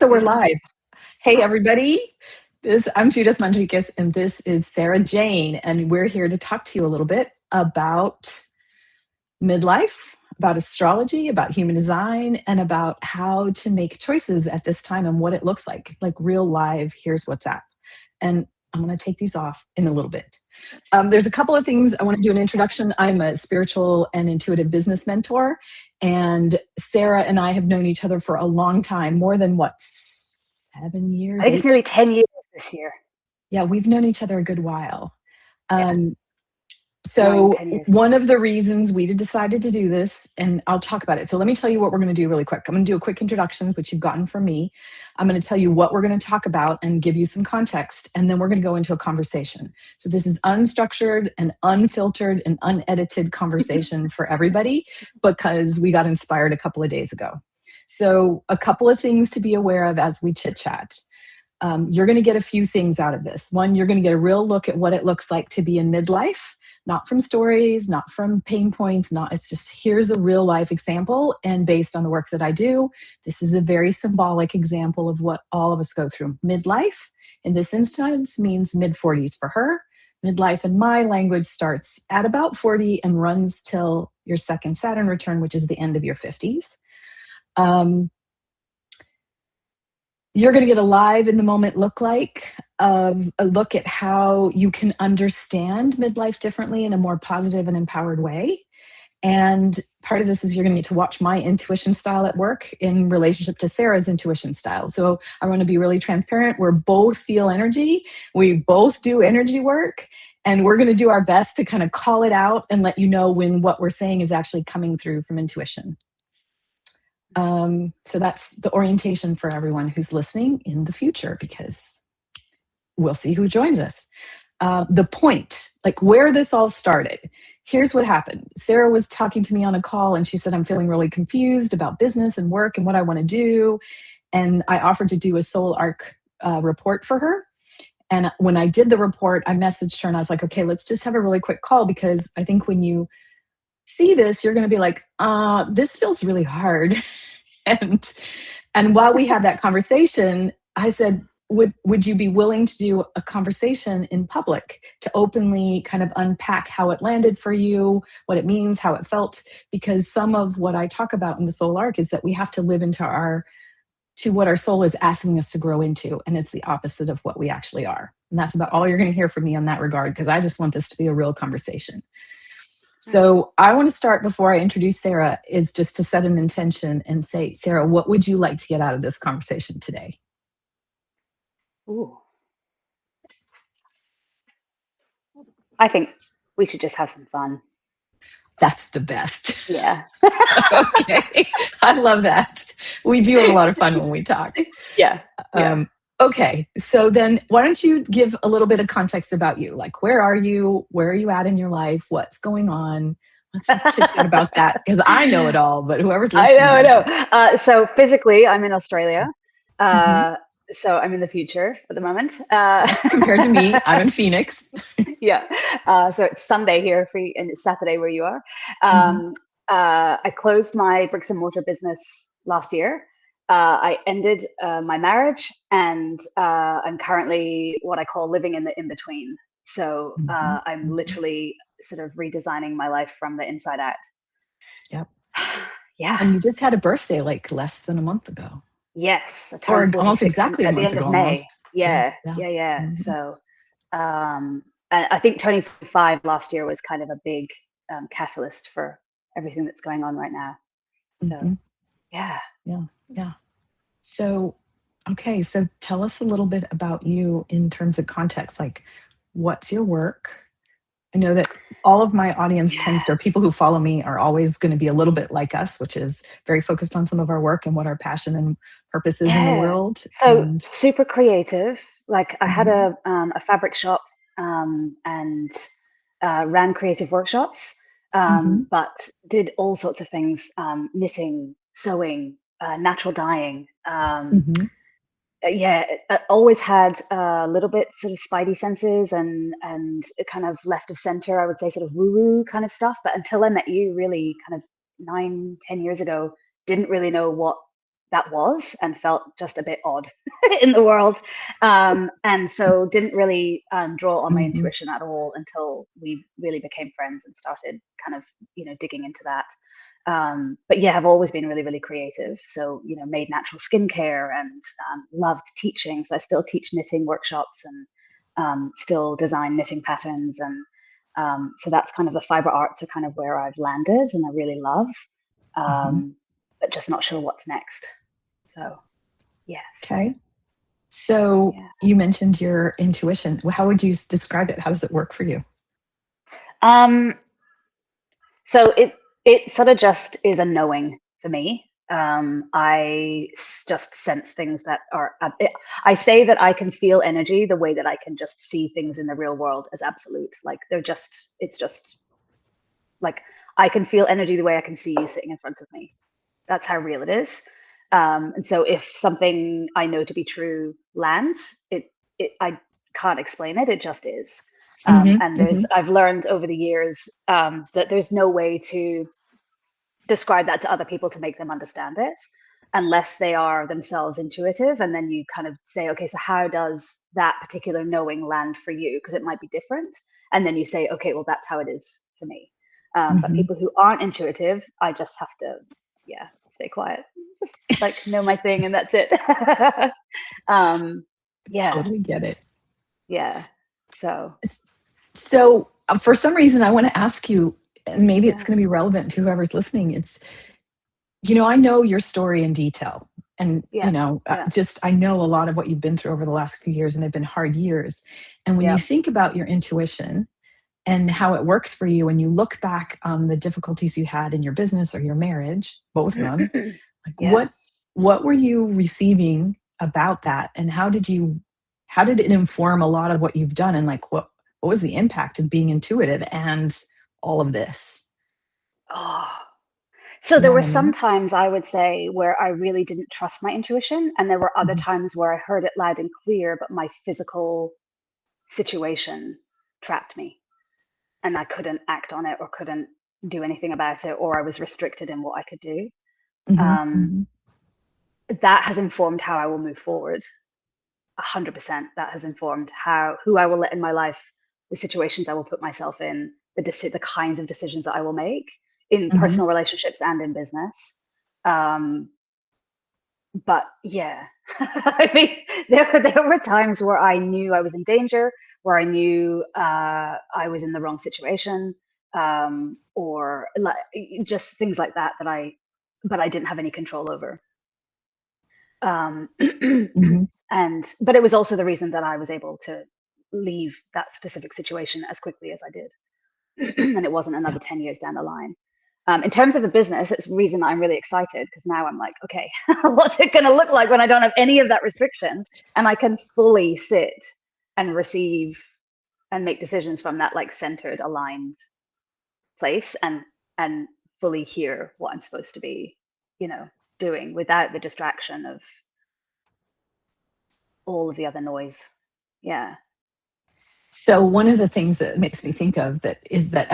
So we're live. Hey, everybody. I'm Judith Manriquez, and this is Sarah Jane, and we're here to talk to you a little bit about midlife, about astrology, about human design, and about how to make choices at this time and what it looks like real live. Here's what's up. And I'm going to take these off in a little bit. There's a couple of things I want to do an introduction. I'm a spiritual and intuitive business mentor, and Sarah and I have known each other for a long time, more than 7 years? I think it's nearly 10 years this year. Yeah, we've known each other a good while. Yeah. So 10 years. one of the reasons we decided to do this, and I'll talk about it. So let me tell you what we're going to do really quick. I'm going to do a quick introduction, which you've gotten from me. I'm going to tell you what we're going to talk about and give you some context, and then we're going to go into a conversation. So this is unstructured and unfiltered and unedited conversation for everybody because we got inspired a couple of days ago. So a couple of things to be aware of as we chit chat. You're going to get a few things out of this. One, you're going to get a real look at what it looks like to be in midlife. Not from stories, not from pain points, it's just here's a real life example. And based on the work that I do, this is a very symbolic example of what all of us go through. Midlife, in this instance, means mid-40s for her. Midlife in my language starts at about 40 and runs till your second Saturn return, which is the end of your 50s. You're going to get a live in the moment look of a look at how you can understand midlife differently in a more positive and empowered way. And part of this is you're going to get to watch my intuition style at work in relationship to Sarah's intuition style. So I want to be really transparent. We're both feel energy. We both do energy work. And we're going to do our best to kind of call it out and let you know when what we're saying is actually coming through from intuition. So that's the orientation for everyone who's listening in the future, because we'll see who joins us. The point, where this all started, here's what happened. Sarah was talking to me on a call and she said, I'm feeling really confused about business and work and what I want to do. And I offered to do a soul arc report for her. And when I did the report, I messaged her and I was like, okay, let's just have a really quick call, because I think when you see this, you're going to be like, this feels really hard. And while we had that conversation, I said, would you be willing to do a conversation in public to openly kind of unpack how it landed for you, what it means, how it felt? Because some of what I talk about in the soul arc is that we have to live into what our soul is asking us to grow into. And it's the opposite of what we actually are. And that's about all you're going to hear from me on that regard, because I just want this to be a real conversation. So I want to start, before I introduce Sarah, is just to set an intention and say, Sarah, what would you like to get out of this conversation today? Ooh. I think we should just have some fun. That's the best. Yeah. Okay. I love that. We do have a lot of fun when we talk. Yeah. Okay. So then why don't you give a little bit of context about you? Where are you? Where are you at in your life? What's going on? Let's just chit chat about that, because I know it all, but whoever's listening. I know. So physically, I'm in Australia. So I'm in the future at the moment. Yes, compared to me, I'm in Phoenix. Yeah. So it's Sunday here for you, and it's Saturday where you are. I closed my bricks and mortar business last year. I ended my marriage, and I'm currently what I call living in the in-between. So I'm literally sort of redesigning my life from the inside out. Yep. Yeah. And you just had a birthday like less than a month ago. Yes. Or almost exactly a at the month end ago. of May. Almost. Yeah. So I think turning 5 last year was kind of a big catalyst for everything that's going on right now. So yeah. So, okay. So tell us a little bit about you in terms of context. What's your work? I know that all of my audience people who follow me are always going to be a little bit like us, which is very focused on some of our work and what our passion and purpose is in the world. So super creative. I had a fabric shop and ran creative workshops, but did all sorts of things, knitting, sewing, natural dyeing. I always had a little bit sort of spidey senses and kind of left of center, I would say, sort of woo-woo kind of stuff. But until I met you, really kind of 9-10 years ago, didn't really know what that was, and felt just a bit odd in the world. And so didn't really draw on my Mm-hmm. intuition at all until we really became friends and started kind of, digging into that. But yeah, I've always been really, really creative. So, made natural skincare and loved teaching. So I still teach knitting workshops and still design knitting patterns. And so that's kind of the fiber arts are kind of where I've landed and I really love, Mm-hmm. but just not sure what's next. So, yes. Okay. So Yeah. you mentioned your intuition. How would you describe it? How does it work for you? Um, so it sort of just is a knowing for me. Just sense things that are. I say that I can feel energy the way that I can just see things in the real world as absolute. Like it's just like I can feel energy the way I can see you sitting in front of me. That's how real it is. And so if something I know to be true lands, I can't explain it. It just is. And Mm-hmm. Mm-hmm. I've learned over the years that there's no way to describe that to other people to make them understand it unless they are themselves intuitive. And then you kind of say, okay, so how does that particular knowing land for you? Because it might be different. And then you say, okay, well, that's how it is for me. But Mm-hmm. people who aren't intuitive, I just have to, yeah, stay quiet, just like know my thing, and that's it. um, yeah, Totally get it. yeah. So, So for some reason, I want to ask you, and maybe it's yeah, going to be relevant to whoever's listening. I know your story in detail. And, yeah, yeah, I know a lot of what you've been through over the last few years, and they've been hard years. And when you yeah, think about your intuition and how it works for you, when you look back on the difficulties you had in your business or your marriage, both of them, like yeah. what were you receiving about that? And how did it inform a lot of what you've done? And like, what was the impact of being intuitive and all of this? Oh. So Do you there know were what I some mean? times I would say where I really didn't trust my intuition, and there were other Mhm. times where I heard it loud and clear, but my physical situation trapped me, and I couldn't act on it or couldn't do anything about it, or I was restricted in what I could do. Mhm. Um, Mhm. that has informed how I will move forward. 100%. That has informed who I will let in my life, the situations I will put myself in, the kinds of decisions that I will make in Mhm. personal relationships and in business. Um, but yeah, I mean, there were times where I knew I was in danger, where I knew I was in the wrong situation, or like just things like that but I didn't have any control over. Um, Mhm. but it was also the reason that I was able to leave that specific situation as quickly as I did. And it wasn't Yeah. another 10 years down the line. In terms of the business, it's the reason I'm really excited, because now I'm like, okay, what's it going to look like when I don't have any of that restriction and I can fully sit and receive and make decisions from that like centered, aligned place, and fully hear what I'm supposed to be, you know, doing without the distraction of all of the other noise. Yeah. So one of the things that makes me think of that is that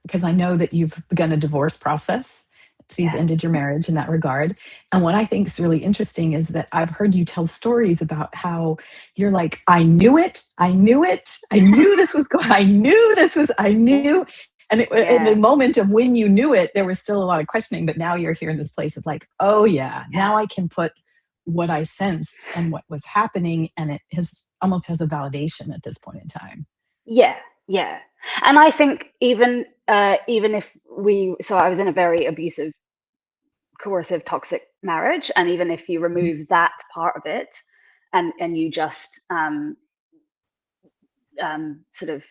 because I know that you've begun a divorce process, so you've Yeah. ended your marriage in that regard. And what I think is really interesting is that I've heard you tell stories about how you're like, I knew it, I knew it, I knew this was going, I knew. And in the Yeah. moment of when you knew it, there was still a lot of questioning, but now you're here in this place of like, oh yeah, Yeah. now I can put what I sensed and what was happening, and it has almost has a validation at this point in time. Yeah. Yeah. And I think even if so I was in a very abusive, coercive, toxic marriage, and even if you Mhm. remove that part of it, and you just sort of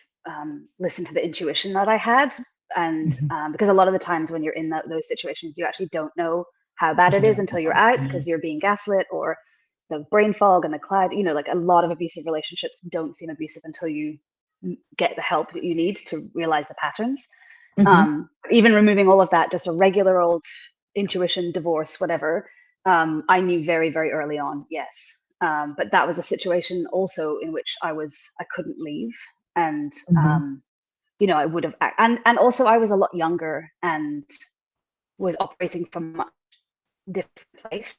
listen to the intuition that I had, and Mhm. because a lot of the times when you're in those situations, you actually don't know how bad it You is don't until you're know. out, Yeah. because you're being gaslit, or the brain fog and the cloud. Like a lot of abusive relationships don't seem abusive until you get the help that you need to realize the patterns. Mhm. Even removing all of that, just a regular old intuition, divorce, whatever. I knew very, very early on, yes. But that was a situation also in which I couldn't leave, and Mhm. I would have, and also I was a lot younger and was operating from a much different place.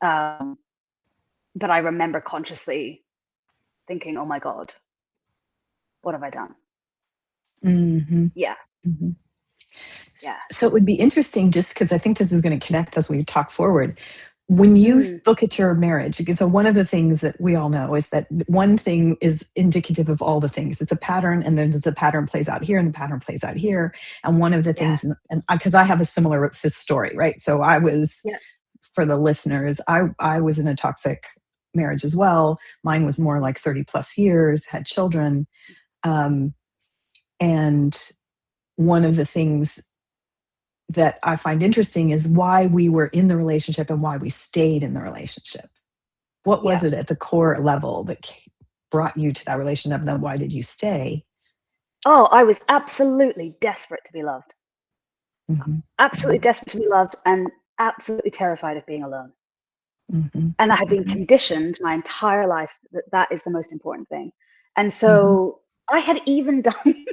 But I remember consciously thinking, oh my God, what have I done? Mm-hmm. Yeah. Mm-hmm. Yeah. So it would be interesting, just because I think this is going to connect as we talk forward. When you look at your marriage, so one of the things that we all know is that one thing is indicative of all the things. It's a pattern, and then the pattern plays out here, and the pattern plays out here. And one of the things, and because I have a similar story, right? So I was, for the listeners, I was in a toxic marriage as well. Mine was more like 30 plus years, had children. And one of the things that I find interesting is why we were in the relationship and why we stayed in the relationship. What was it at the core level that brought you to that relationship? And then why did you stay? Oh, I was absolutely desperate to be loved. Mm-hmm. Absolutely desperate to be loved, and absolutely terrified of being alone. Mm-hmm. And I had been conditioned my entire life that that is the most important thing. And so I had even done,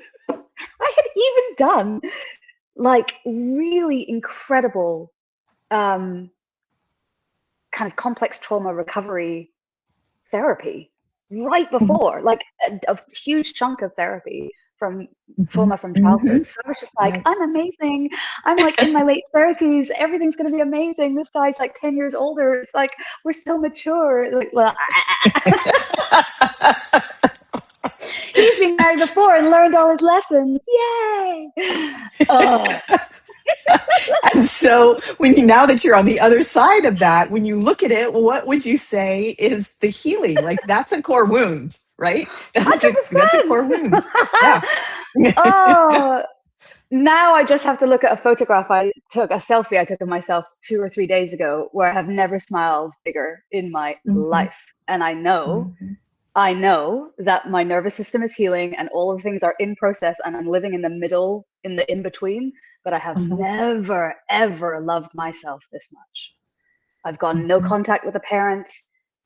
like really incredible, kind of complex trauma recovery therapy right before, like a huge chunk of therapy from trauma from childhood. So I was just like, I'm amazing. I'm like in my late 30s. Everything's going to be amazing. This guy's like 10 years older. It's like, we're so mature. Like, well, he's been married before and learned all his lessons. Yay. Oh. And so now that you're on the other side of that, when you look at it, what would you say is the healing? Like, that's a core wound, right? That's a core wound. Yeah. Oh, now I just have to look at a photograph a selfie I took of myself 2 or 3 days ago, where I have never smiled bigger in my life. And I know that my nervous system is healing and all of the things are in process, and I'm living in the middle, in the in-between, but I have never, ever loved myself this much. I've gone no contact with a parent.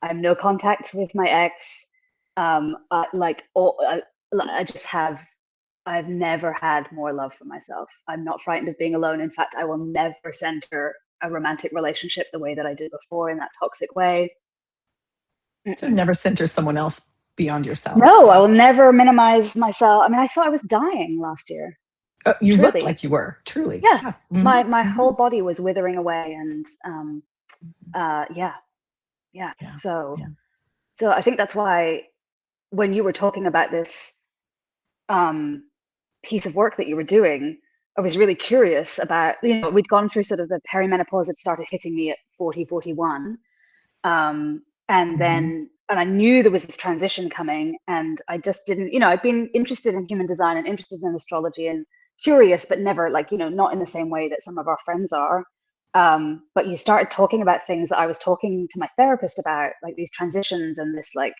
I have no contact with my ex. I've never had more love for myself. I'm not frightened of being alone. In fact, I will never center a romantic relationship the way that I did before, in that toxic way. So never center someone else beyond yourself. No, I will never minimize myself. I mean, I thought I was dying last year. You looked like you were, truly. Yeah. My whole body was withering away, and So I think that's why when you were talking about this piece of work that you were doing, I was really curious about, we'd gone through sort of the perimenopause that started hitting me at 40, 41. And then, and I knew there was this transition coming, and I just didn't, I'd been interested in human design and interested in astrology and curious, but never like, not in the same way that some of our friends are. But you started talking about things that I was talking to my therapist about, like these transitions and this like,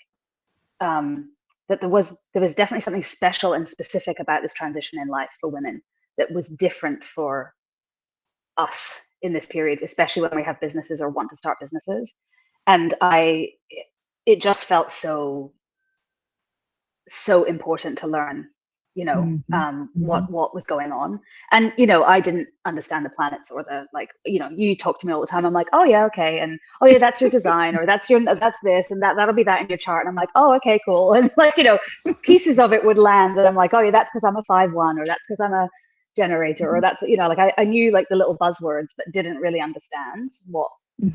that there was definitely something special and specific about this transition in life for women that was different for us in this period, especially when we have businesses or want to start businesses. And it just felt so important to learn, what was going on. And, I didn't understand the planets or the, like, you talk to me all the time. I'm like, oh yeah, okay. And, oh yeah, that's your design, or that's this, and that'll be that in your chart. And I'm like, oh, okay, cool. And like, pieces of it would land, and I'm like, oh yeah, that's because I'm a 5/1, or that's because I'm a generator, or that's, like I knew like the little buzzwords, but didn't really understand what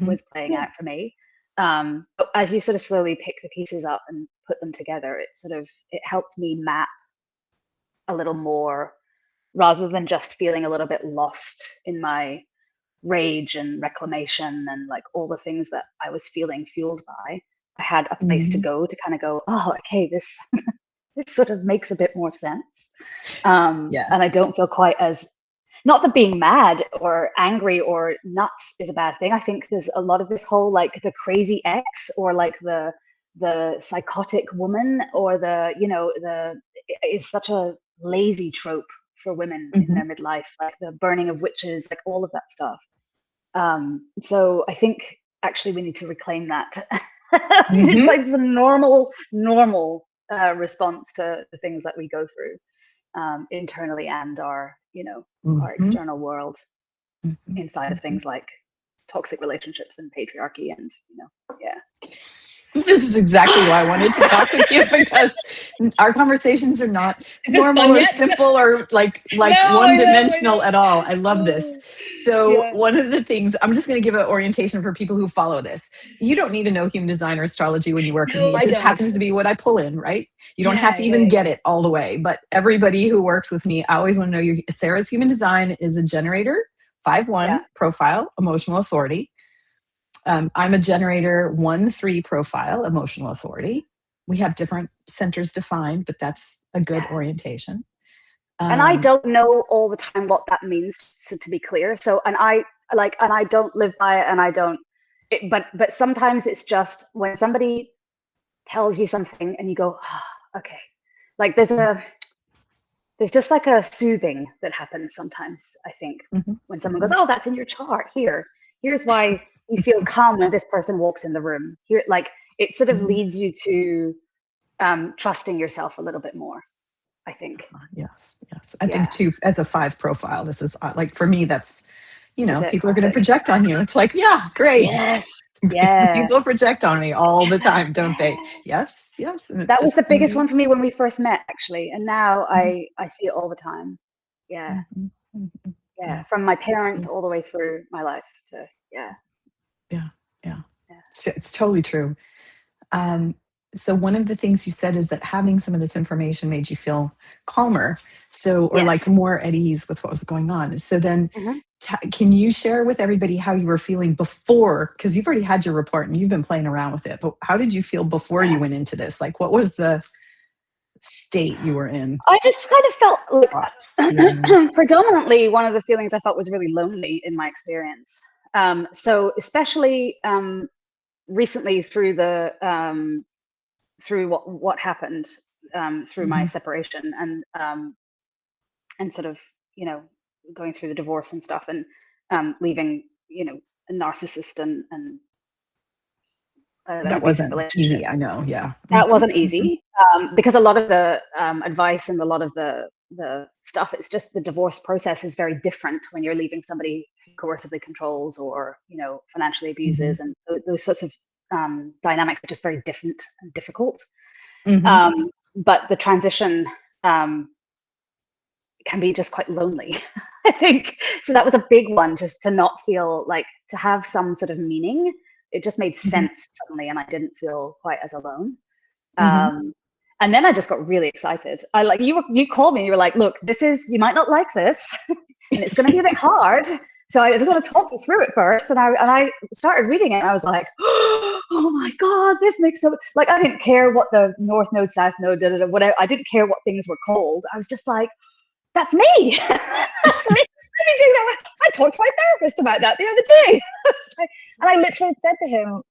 was playing out for me. But as you sort of slowly pick the pieces up and put them together, it helped me map a little more, rather than just feeling a little bit lost in my rage and reclamation and like all the things that I was feeling fueled by. I had a place to go to kind of go, oh, okay, this sort of makes a bit more sense. And I don't feel quite as, not that being mad or angry or nuts is a bad thing. I think there's a lot of this whole like the crazy ex, or like the psychotic woman, or is such a lazy trope for women in their midlife, like the burning of witches, like all of that stuff. So I think actually we need to reclaim that. It's like the normal response to the things that we go through internally, and our our external world inside of things like toxic relationships and patriarchy and, yeah. This is exactly why I wanted to talk with you, because our conversations are not Is this normal fun or yet? simple or like No, I one-dimensional know. at all. I love this. So Yeah. one of the things, I'm just going to give an orientation for people who follow this. You don't need to know human design or astrology when you work with No, me. It I just don't. happens to be what I pull in, right? You don't have Yeah, to yeah, even get yeah. it all the way. But everybody who works with me, I always want to know Sarah's human design is a generator, 5-1 Yeah. profile, emotional authority. I'm a generator 1-3 profile, emotional authority. We have different centers defined, but that's a good Yeah. orientation. And I Um, don't know all the time what that means, so to be clear. So, and I don't live by it, and I don't. But sometimes it's just when somebody tells you something, and you go, oh, okay. Like there's just like a soothing that happens sometimes. I think mhm, when someone goes, mhm. oh, that's in your chart. Here's why you feel calm when this person walks in the room. Here, like it sort of Mhm. leads you to trusting yourself a little bit more, I think. Yes, yes. I think Yeah. too, as a 5 profile, this is like for me, that's, Is it people are going to classic? project on you. It's like, yeah, great. Yes. Yeah. People project on me all the Yeah. time, don't they? Yeah. Yes, yes. And it's That was the just going to biggest be. one for me when we first met, actually. And now Mhm, I see it all the time. Yeah. mhm, mhm. Yeah. Yeah, From my it's parent true. all the way through my life to, yeah. Yeah, yeah. Yeah. It's totally true. Um, so one of the things you said is that having some of this information made you feel calmer, so or Yes. like more at ease with what was going on. So then, Hmm. can you share with everybody how you were feeling before? Because you've already had your report and you've been playing around with it. But how did you feel before you Yeah. went into this? Like, what was the state you were in? I just kind of felt Thoughts, feelings. like predominantly one of the feelings I felt was really lonely in my experience. So especially recently through the through what happened through my Hmm. separation and sort of going through the divorce and stuff and leaving a narcissist and an That abusive wasn't relationship. easy. I know. Yeah. That Hmm. wasn't Hmm. easy because a lot of the advice and a lot of the stuff, it's just the divorce process is very different when you're leaving somebody who coercively controls or financially Hmm. abuses, and those sorts of dynamics are just very different and difficult. Hmm. But the transition um, can be just quite lonely. I think so. That was a big one, just to not feel like to have some sort of meaning. It just made Hmm. sense suddenly, and I didn't feel quite as alone. Hmm. Um, and then I just got really excited. I like you called me. You were like, "Look, this is you might not like this, and it's going to be a bit hard. So I just want to talk you through it first." And I started reading it. And I was like, "Oh my god, this makes so like I didn't care what the North Node, South Node, whatever. I didn't care what things were called. I was just like, that's me. That's me. I've been doing that. I talked to my therapist about that the other day. And I literally said to him,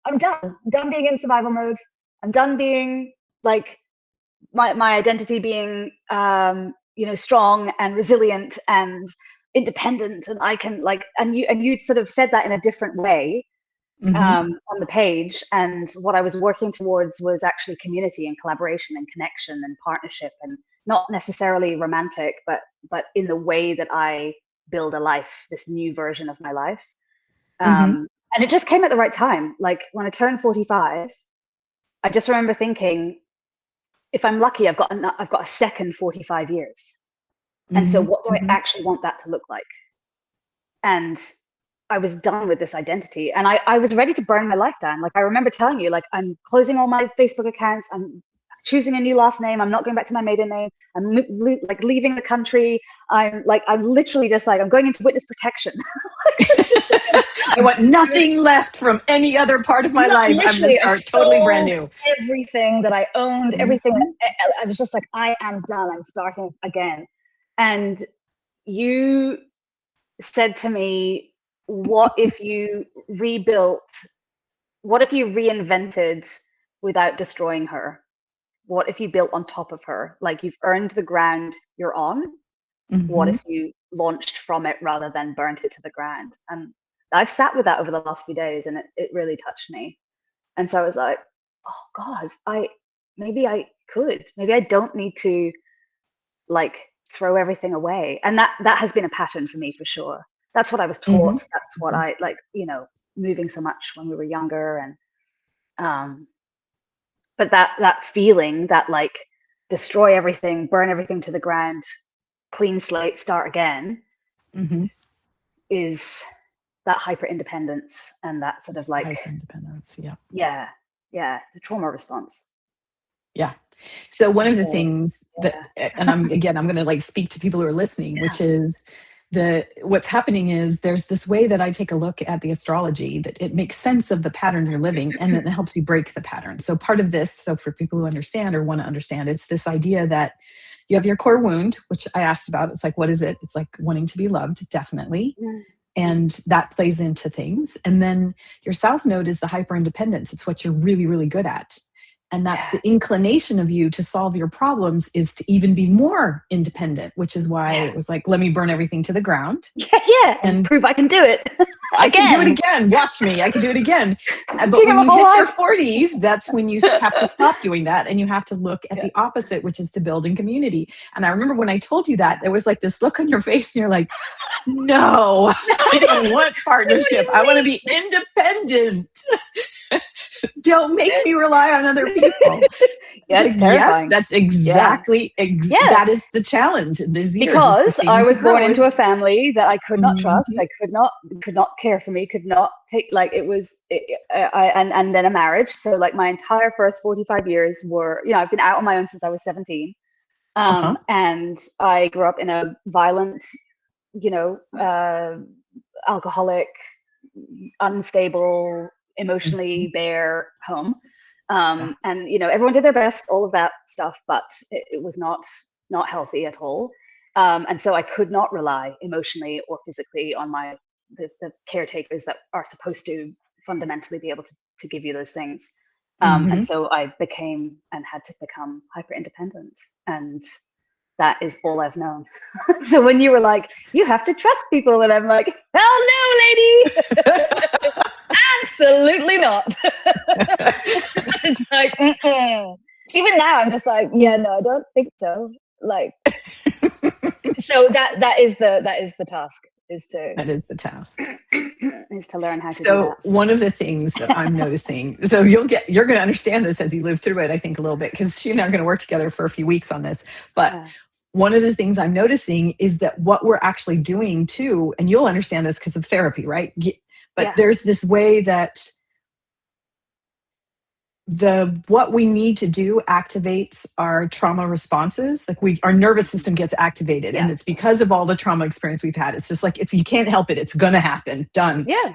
I'm done. I'm done being in survival mode. I'm done being like my identity being strong and resilient and independent, and I can like and you sort of said that in a different way Hmm. on the page. And what I was working towards was actually community and collaboration and connection and partnership, and not necessarily romantic, but in the way that I build a life, this new version of my life. Hmm. And it just came at the right time. Like when I turned 45, I just remember thinking, if I'm lucky, I've got a second 45 years. And so Hmm. what do I Hmm. actually want that to look like? And I was done with this identity, and I was ready to burn my life down. Like I remember telling you, like I'm closing all my Facebook accounts. I'm choosing a new last name. I'm not going back to my maiden name. I'm like leaving the country. I'm literally just like I'm going into witness protection. I want nothing left from any other part of my life. I'm going to Literally, I start totally brand sold new. everything that I owned, everything. Mhm. I was just like, I am done. I'm starting again. And you said to me, what if you rebuilt, what if you reinvented without destroying her? What if you built on top of her? Like you've earned the ground you're on. What Mhm. if you launched from it rather than burnt it to the ground? And I've sat with that over the last few days, and it really touched me. And so I was like, oh God, maybe I could. Maybe I don't need to like throw everything away. And that has been a pattern for me for sure. That's what I was taught. That's what I like, moving so much when we were younger. And but that feeling that like destroy everything, burn everything to the ground, clean slate, start again, is that hyper independence and that sort of like hyper independence. Yeah, the trauma response. Yeah. So one of the things that, and I'm going to like speak to people who are listening, which is what's happening is there's this way that I take a look at the astrology that it makes sense of the pattern you're living, and then it helps you break the pattern. So part of this, so for people who understand or want to understand, it's this idea that you have your core wound, which I asked about. It's like, what is it? It's like wanting to be loved, definitely. And that plays into things. And then your south node is the hyper independence. It's what you're really, really good at. And that's the inclination of you to solve your problems, is to even be more independent, which is why it was like, let me burn everything to the ground. And prove I can do it. I can do it again. Watch me. I can do it again. But when you hit your 40s, that's when you have to stop doing that. And you have to look at the opposite, which is to building community. And I remember when I told you that, there was like this look on your face and you're like, no, I don't want partnership. I want to be independent. Don't make me rely on other people. It's terrifying. Yes, that's exactly, that is the challenge in these years. Because I was born into a family that I could not trust. I could not care for me, could not take, like, it was, and then a marriage. So like my entire first 45 years were, I've been out on my own since I was 17. And I grew up in a violent, alcoholic, unstable, emotionally bare home. And everyone did their best, all of that stuff, but it was not healthy at all. And so I could not rely emotionally or physically on the caretakers that are supposed to fundamentally be able to give you those things. And so I became and had to become hyper independent, and that is all I've known. So when you were like, you have to trust people, and I'm like, hell no, lady. Absolutely not. It's like, even now I'm just like, yeah, no, I don't think so. Like, so that is the task. That is the task. Is to learn how to do so that. One of the things that I'm noticing, so you're going to understand this as you live through it, I think, a little bit, because she and I are going to work together for a few weeks on this. But one of the things I'm noticing is that what we're actually doing too, and you'll understand this because of therapy, right? But there's this way that what we need to do activates our trauma responses. Like our nervous system gets activated, and it's because of all the trauma experience we've had. It's just like, you can't help it. It's going to happen. Done. Yeah.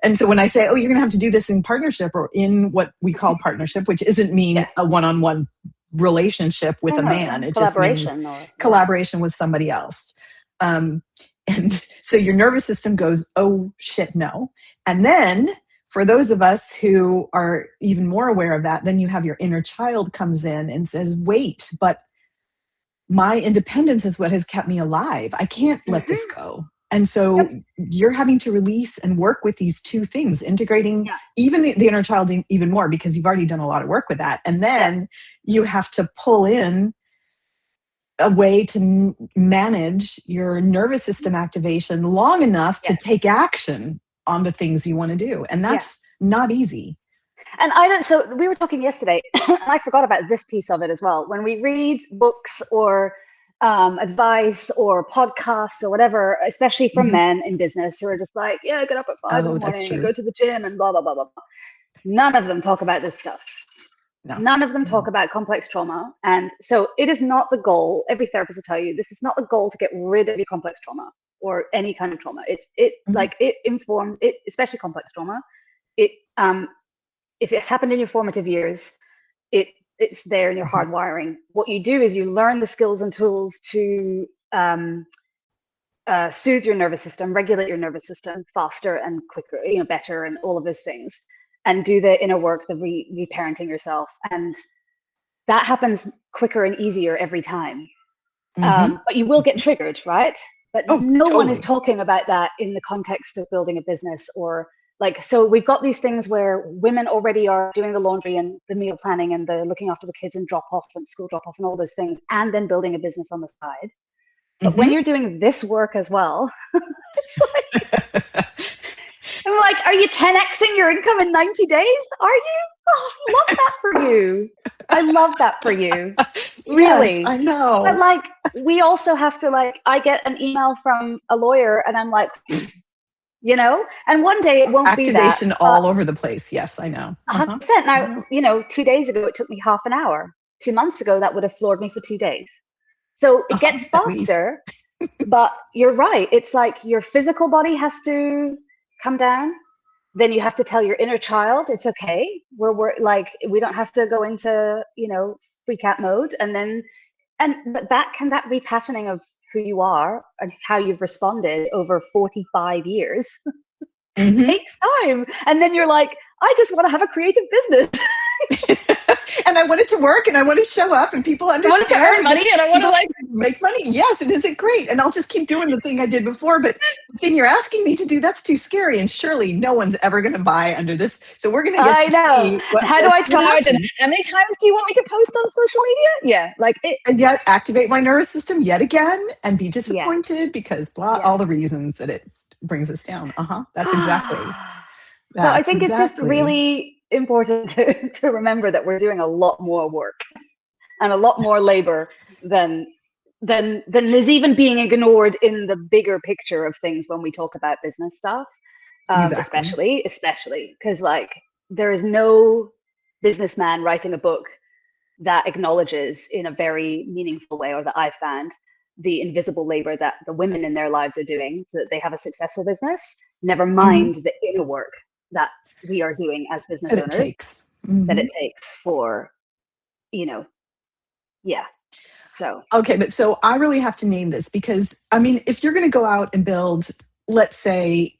And so when I say, oh, you're going to have to do this in partnership, or in what we call partnership, which isn't mean a one-on-one relationship with a man. It just means collaboration with somebody else. And so your nervous system goes, oh shit, no. And then for those of us who are even more aware of that, then you have your inner child comes in and says, wait, but my independence is what has kept me alive. I can't let this go. And so you're having to release and work with these two things, integrating even the inner child even more, because you've already done a lot of work with that. And then you have to pull in a way to manage your nervous system activation long enough to take action on the things you want to do. And that's not easy. And so we were talking yesterday, and I forgot about this piece of it as well. When we read books or advice or podcasts or whatever, especially from men in business who are just like, yeah, get up at 5 in the morning and go to the gym and blah, blah, blah, blah, blah. None of them talk about this stuff. No. None of them talk about complex trauma. And so it is not the goal. Every therapist will tell you, this is not the goal to get rid of your complex trauma or any kind of trauma. Like it informs it, especially complex trauma. If it's happened in your formative years, it's there in your hardwiring. What you do is you learn the skills and tools to soothe your nervous system, regulate your nervous system faster and quicker, better, and all of those things, and do the inner work, the reparenting yourself. And that happens quicker and easier every time. But you will get triggered, right? But no one is talking about that in the context of building a business, or like, so we've got these things where women already are doing the laundry and the meal planning and the looking after the kids and drop off and school drop off and all those things, and then building a business on the side. But when you're doing this work as well, it's like, I'm like, are you 10xing your income in 90 days? Are you? Oh, I love that for you. I love that for you. Yes, Really. I know. But like, we also have to like, I get an email from a lawyer and I'm like, you know, and one day it won't be that. Activation all over the place. Yes, I know. 100%. Now, you know, 2 days ago, it took me half an hour. 2 months ago, that would have floored me for 2 days. So it gets At least. faster, but you're right. It's like your physical body has to come down. Then you have to tell your inner child it's okay. We're like, we don't have to go into, you know, freak out mode. And then, but that repatterning of who you are and how you've responded over 45 years takes time. And then you're like, I just want to have a creative business. And I want it to work and I want to show up and people understand. I want to earn money and I want to like make money. Yes, and is it great? And I'll just keep doing the thing I did before. But the thing you're asking me to do, that's too scary. And surely no one's ever going to buy under this. So we're going to get I know. How do I charge? And how many times do you want me to post on social media? Yeah, like it. And yet activate my nervous system yet again and be disappointed because all the reasons that it brings us down. That's exactly. So I think it's just really important to remember that we're doing a lot more work and a lot more labor than is even being ignored in the bigger picture of things when we talk about business stuff. Especially because like there is no businessman writing a book that acknowledges in a very meaningful way, or that I've found, the invisible labor that the women in their lives are doing so that they have a successful business, never mind the inner work that we are doing as business owners that it takes for, you know, so. Okay, but so I really have to name this because, I mean, if you're going to go out and build, let's say,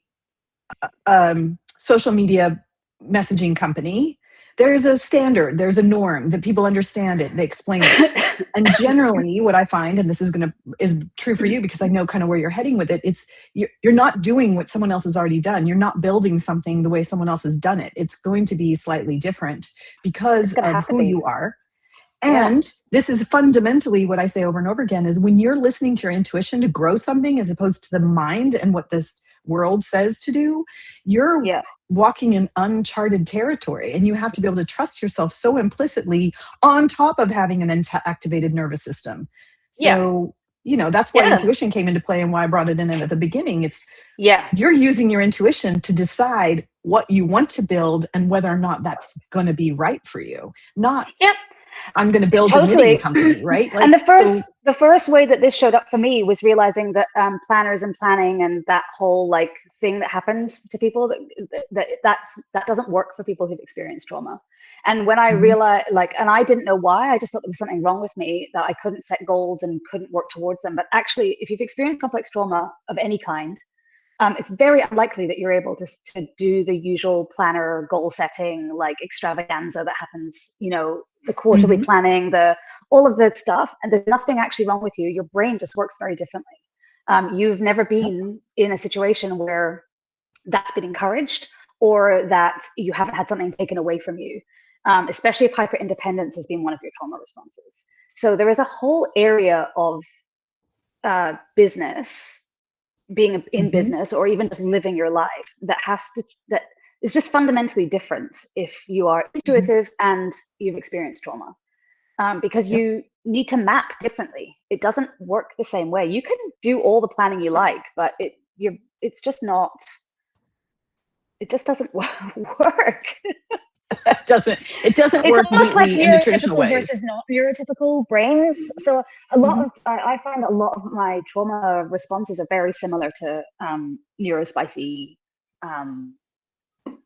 social media messaging company, there's a standard, there's a norm that people understand it, they explain it. And generally what I find, and this is true for you because I know kind of where you're heading with it, it's you're not doing what someone else has already done. You're not building something the way someone else has done it. It's going to be slightly different because of who you are. And this is fundamentally what I say over and over again is when you're listening to your intuition to grow something as opposed to the mind and what this world says to do, you're walking in uncharted territory, and you have to be able to trust yourself so implicitly on top of having an activated nervous system. So, you know, that's why intuition came into play and why I brought it in at the beginning. It's you're using your intuition to decide what you want to build and whether or not that's going to be right for you. Not I'm going to build a knitting company, right? Like, and the first way that this showed up for me was realizing that planners and planning and that whole like thing that happens to people that doesn't work for people who've experienced trauma. And when I realized, like, and I didn't know why, I just thought there was something wrong with me, that I couldn't set goals and couldn't work towards them. But actually, if you've experienced complex trauma of any kind, it's very unlikely that you're able to do the usual planner goal setting, like extravaganza that happens, you know, the quarterly planning, all of that stuff. And there's nothing actually wrong with you. Your brain just works very differently. You've never been in a situation where that's been encouraged or that you haven't had something taken away from you, especially if hyper-independence has been one of your trauma responses. So there is a whole area of business, being in business, or even just living your life, that is just fundamentally different if you are intuitive and you've experienced trauma, because you need to map differently. It doesn't work the same way. You can do all the planning you like, but it just doesn't work. It doesn't work almost like neatly in the traditional ways. Versus not neurotypical brains. So a lot of I find a lot of my trauma responses are very similar to neurospicy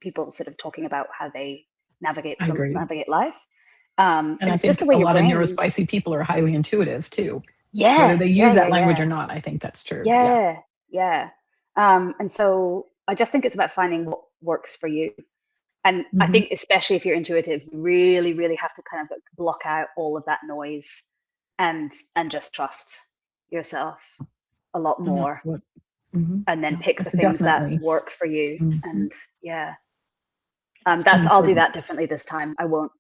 people sort of talking about how they navigate life. And I it's think just the way a lot brain... of neurospicy people are highly intuitive too. Yeah. Whether they use that language or not, I think that's true. Yeah. And so I just think it's about finding what works for you. And I think especially if you're intuitive, you really, really have to kind of block out all of that noise and just trust yourself a lot more. And then pick the things that work for you. And I'll do that differently this time. I won't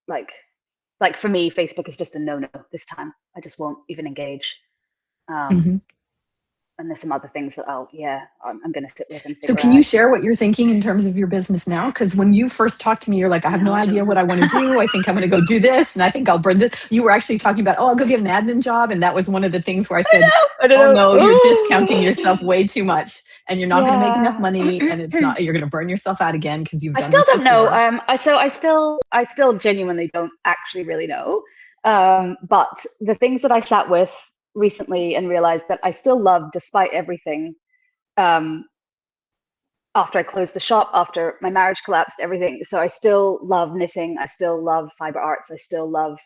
like for me, Facebook is just a no-no this time. I just won't even engage. Mm-hmm. And there's some other things that I'm going to sit with and So figure can out. you share what you're thinking in terms of your business now? Because when you first talked to me, you're like, I have no idea what I want to do. I think I'm going to go do this. And I think I'll bring it. You were actually talking about, I'll go get an admin job. And that was one of the things where I said, I don't know. no, you're Ooh. discounting yourself way too much. And you're not going to make enough money. And you're going to burn yourself out again because you've done this before. I still don't know. I still genuinely don't actually really know. But the things that I sat with recently and realized that I still love despite everything, after I closed the shop, after my marriage collapsed, everything. So I still love knitting. I still love fiber arts. I still love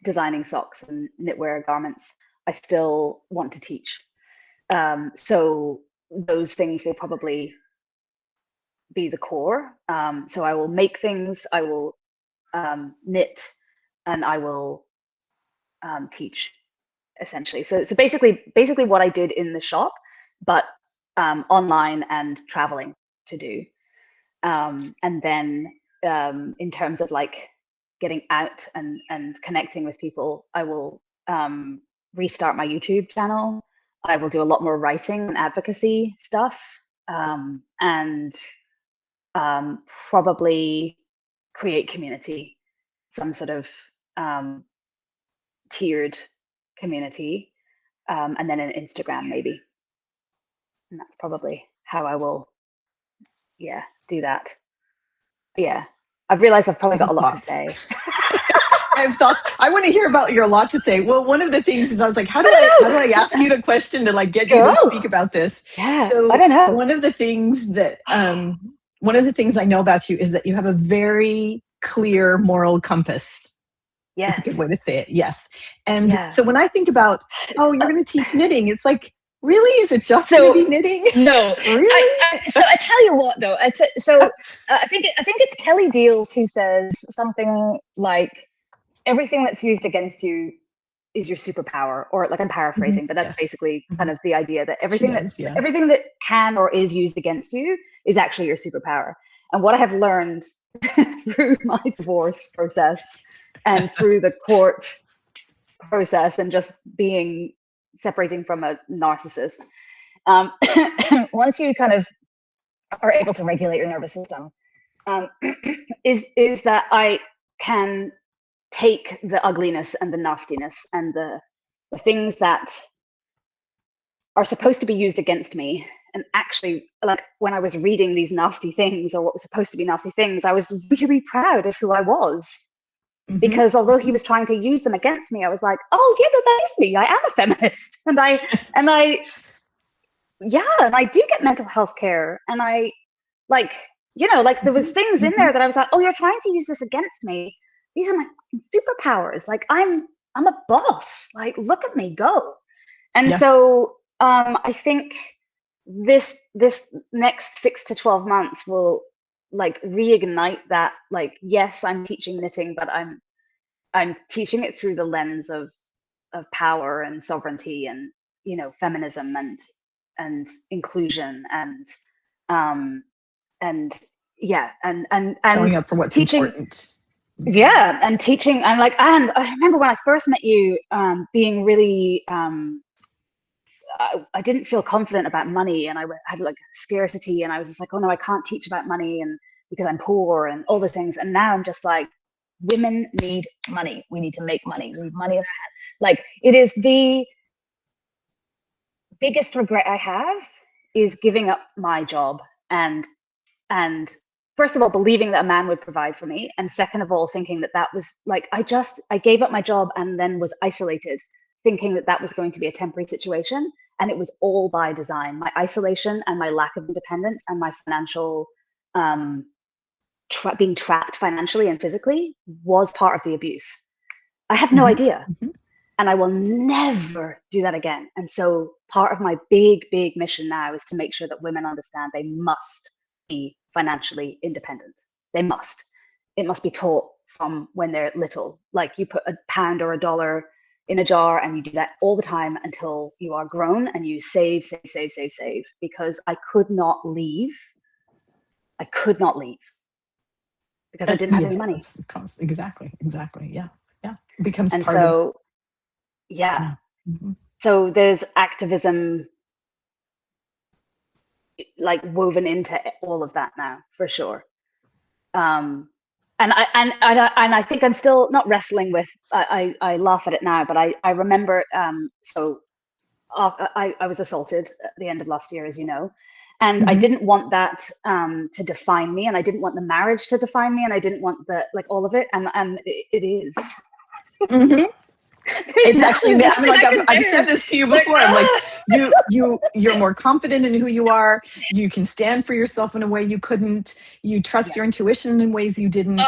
designing socks and knitwear garments. I still want to teach. So those things will probably be the core. So I will make things, I will knit, and I will teach, essentially. So basically what I did in the shop, but online and traveling to do. And then in terms of like getting out and connecting with people, I will restart my YouTube channel. I will do a lot more writing and advocacy stuff, and probably create community, some sort of tiered community, and then an Instagram maybe. And that's probably how I will, do that. Yeah. I've realized I've probably got a lot to say. I have thoughts. I want to hear about your lot to say. Well, one of the things is I was like, how do I ask you the question to like get you to speak about this? Yeah, so I don't know. One of the things I know about you is that you have a very clear moral compass. Yes. Is a good way to say it. Yes. And so when I think about, you're going to teach knitting, it's like, really? Is it just going to be knitting? No, really. So I tell you what, though. I think it's Kelly Deals who says something like, everything that's used against you is your superpower, or like, I'm paraphrasing, but that's basically kind of the idea that everything that can or is used against you is actually your superpower. And what I have learned through my divorce process and through the court process and just separating from a narcissist, once you kind of are able to regulate your nervous system, is that I can take the ugliness and the nastiness and the things that are supposed to be used against me. And actually, like, when I was reading these nasty things, or what was supposed to be nasty things, I was really proud of who I was. Because although he was trying to use them against me, I was like, oh yeah, no, that is me. I am a feminist. And I do get mental health care. And I there was things in there that I was like, oh, you're trying to use this against me. These are my superpowers. Like, I'm a boss. Like, look at me go. And so I think this next 6 to 12 months will like reignite that. Like, yes, I'm teaching knitting, but I'm teaching it through the lens of power and sovereignty and, feminism and inclusion and showing up for what's teaching, important. and teaching, and I remember when I first met you, being really I didn't feel confident about money, and I had like scarcity, and I was just like, oh no, I can't teach about money, and because I'm poor and all those things. And now I'm just like, women need money. We need to make money. We need money in our hand. Like, it is the biggest regret I have, is giving up my job and first of all, believing that a man would provide for me, and second of all, thinking that was like, I gave up my job and then was isolated, thinking that was going to be a temporary situation. And it was all by design. My isolation and my lack of independence and my financial being trapped financially and physically was part of the abuse. I had no idea. And I will never do that again. And so part of my big mission now is to make sure that women understand they must be financially independent. They must. It must be taught from when they're little. Like, you put a pound or a dollar in a jar and you do that all the time until you are grown, and you save. Because I could not leave. Because I didn't have any money. Exactly. Yeah. It becomes and part so, of. Yeah. Mhm. So there's activism like woven into all of that now, for sure. And I think I'm still not wrestling with. I laugh at it now, but I remember. I was assaulted at the end of last year, as you know, and I Mhm. didn't want that to define me, and I didn't want the marriage to define me, and I didn't want the like all of it, and it is. Mhm. There's It's no, actually, there's I'm nothing like, I can I've do. said this to you Like, before. I'm like, you're more confident in who you are. You can stand for yourself in a way you couldn't. You trust yeah, your intuition in ways you oh, didn't.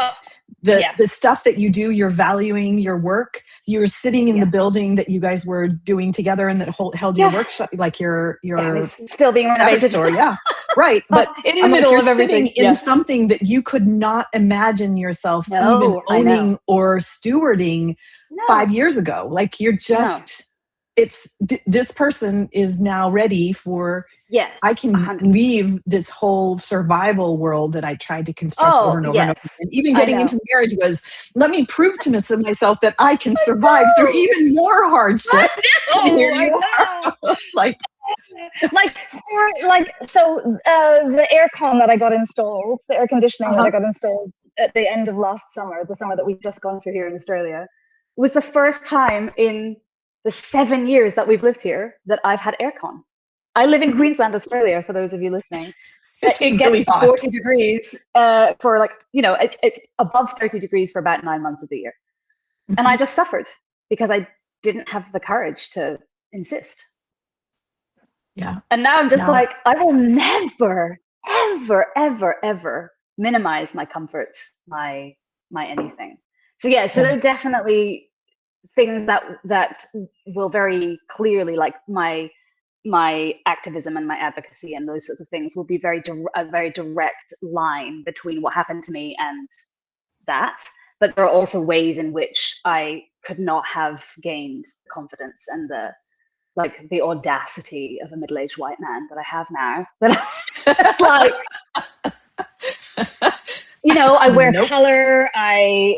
yeah, The stuff that you do, you're valuing your work. You're sitting in the yeah, building that you guys were doing together and that held your yeah, workshop, like yeah, and your it's still being fabric renovated. store. Yeah, right. But In the I'm like, middle you're of sitting everything. in Yeah. something that you could not imagine yourself even No, I know. owning or stewarding No, 5 years ago. Like you're no. just, this person is now ready for, Yes, I can 100%. leave this whole survival world that I tried to construct over Oh, and over and over. yes, And even I getting know. into the marriage was, let me prove to myself that I can I survive through know. even more I hardship. And here know. I you are. know. It's like, The aircon that I got installed, the air conditioning that I uh-huh. got installed at the end of last summer, the summer that we've just gone through here in Australia, was the first time in the 7 years that we've lived here that I've had aircon. I live in Mhm. Queensland, Australia, for those of you listening. It's It gets really to hot. 40 degrees for it's above 30 degrees for about 9 months of the year. And I Mhm. just suffered because I didn't have the courage to insist. Yeah. And now I'm just Now, like, I will never, ever, ever, ever minimize my comfort, my anything. So yeah, so yeah. there are definitely things that will very clearly, like my activism and my advocacy and those sorts of things will be a very direct line between what happened to me and that. But there are also ways in which I could not have gained confidence and the audacity of a middle-aged white man that I have now. That it's like, I wear Nope. color. I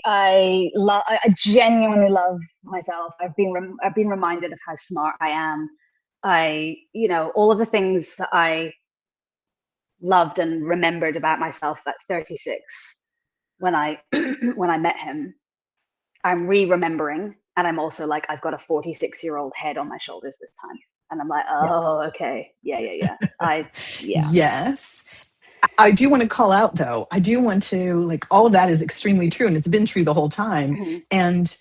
genuinely love myself. I've been reminded of how smart I am. All of the things that I loved and remembered about myself at 36 when I when I met him, I'm re-remembering, and I'm also like, I've got a 46-year-old head on my shoulders this time, and I'm like, Yes. oh, okay, yeah. Yeah, Yes. I do want to call out though. I do want to, like, all of that is extremely true and it's been true the whole time. Mhm. And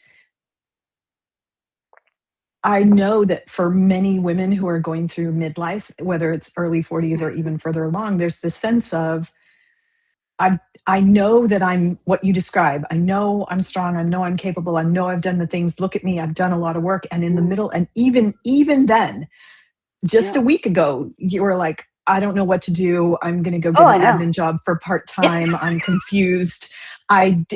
I know that for many women who are going through midlife, whether it's early 40s or even further along, there's this sense of, I I know that I'm what you describe. I know I'm strong. I know I'm capable. I know I've done the things. Look at me. I've done a lot of work. And in the Mhm. middle, and even then, just Yeah. a week ago, you were like, I don't know what to do. I'm going to go Oh, get an I know. admin job for part Yeah, time. I'm confused.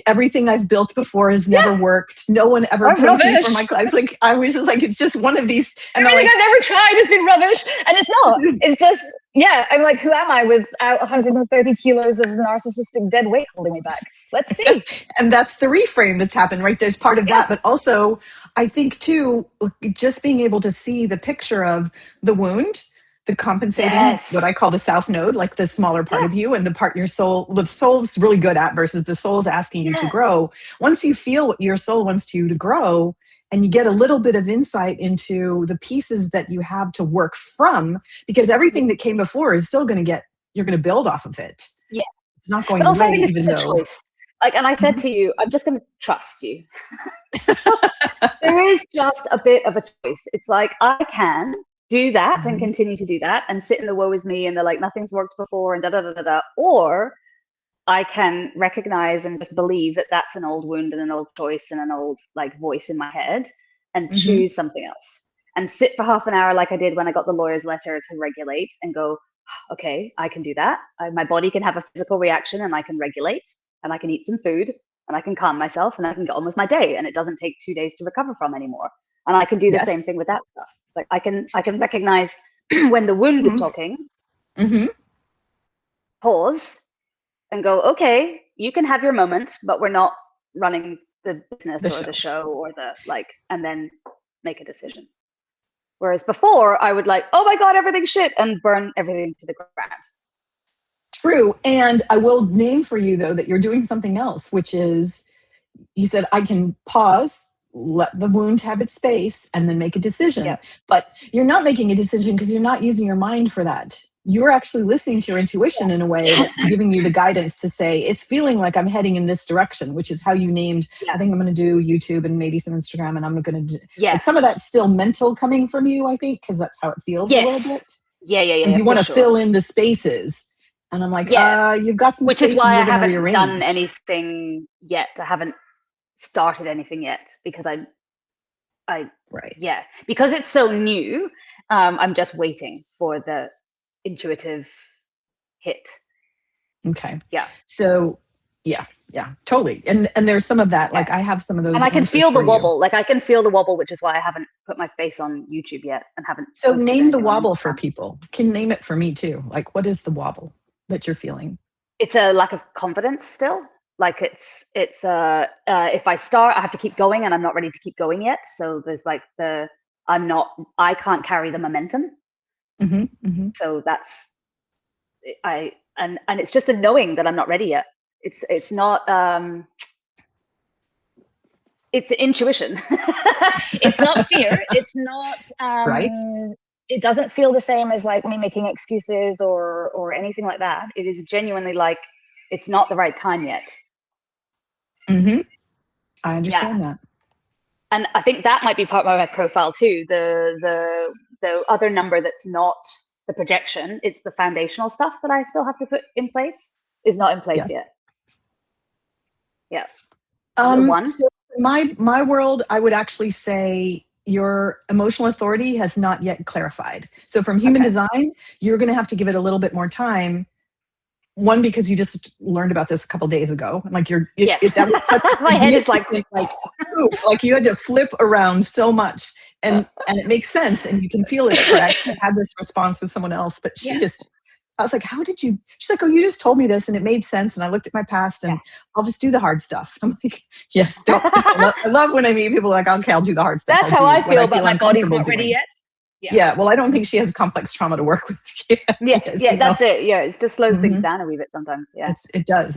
Everything I've built before has never yeah. worked. No one ever I'm pays me for my rubbish. class. Like I was just like, it's just one of these. And they're Everything like, I've ever tried has been rubbish, and it's not. It's just, yeah. I'm like, who am I without 130 kilos of narcissistic dead weight holding me back? Let's see. and that's the reframe that's happened, right? There's part of Yeah. that, but also I think too, just being able to see the picture of the wound, the compensating, what Yes. I call the south node, like the smaller part Yeah. of you, and the part your soul, the soul's really good at versus the soul's asking you to Yeah. grow. Once you feel what your soul wants you to grow, and you get a little bit of insight into the pieces that you have to work from, because everything Mhm. that came before is still going to get, you're going to build off of it. Yeah. It's not But going also, I away, think it's even just a though. choice. Like, and I said Mhm. to you, I'm just going to trust you. There is just a bit of a choice. It's like, I can do that and Mhm. continue to do that and sit in the woe is me and the like, nothing's worked before and da da da da da. Or I can recognize and just believe that that's an old wound and an old choice and an old like voice in my head and Mhm. choose something else and sit for half an hour like I did when I got the lawyer's letter to regulate and go, okay, I can do that. My body can have a physical reaction and I can regulate and I can eat some food and I can calm myself and I can get on with my day and it doesn't take 2 days to recover from anymore. And I can do the same Yes. thing with that stuff. Like I can recognize when the wound is Mhm. talking, Mhm. pause and go, okay, you can have your moment, but we're not running the business The or the show. show or the like, and then make a decision. Whereas before I would like, oh my God, everything's shit, and burn everything to the ground. True. And I will name for you, though, that you're doing something else, which is you said, I can pause, let the wound have its space, and then make a decision. Yep. But you're not making a decision because you're not using your mind for that. You're actually listening to your intuition in a way that's giving you the guidance to say, it's feeling like I'm heading in this direction, which is how you named, I think I'm going to do YouTube and maybe some Instagram, and I'm going to do, like, some of that's still mental coming from you, I think, because that's how it feels a little bit. Yeah. Because you want to fill in the spaces. And I'm like, you've got some which spaces is why I you're going to haven't rearrange. done anything yet. I haven't started anything yet because because it's so new. I'm just waiting for the intuitive hit. Okay. Yeah. So yeah, totally. And there's some of that, like I have some of those. And I can feel the wobble. Like I can feel the wobble, which is why I haven't put my face on YouTube yet and haven't. So name the wobble for people. Can name it for me too. Like, what is the wobble that you're feeling? It's a lack of confidence still. Like it's if I start, I have to keep going, and I'm not ready to keep going yet. So there's like I can't carry the momentum. So that's and it's just a knowing that I'm not ready yet. It's not it's intuition. It's not fear. It's not right. It doesn't feel the same as like me making excuses or anything like that. It is genuinely like it's not the right time yet. I understand that. And I think that might be part of my profile too. The other number that's not the projection, it's the foundational stuff that I still have to put in place, is not in place yet. Yeah. So my world, I would actually say your emotional authority has not yet clarified. So from human design, you're going to have to give it a little bit more time. One, because you just learned about this a couple days ago. Like that was such my head is like oof, like you had to flip around so much, and it makes sense, and you can feel it's correct. I had this response with someone else, but I was like, how did you? She's like, oh, you just told me this and it made sense. And I looked at my past and I'll just do the hard stuff. I'm like, yes, I love when I meet people like, okay, I'll do the hard stuff. That's how I feel, but my body's not ready yet. Yeah. Well, I don't think she has complex trauma to work with. That's it. Yeah. It just slows things down a wee bit sometimes. Yeah. It does.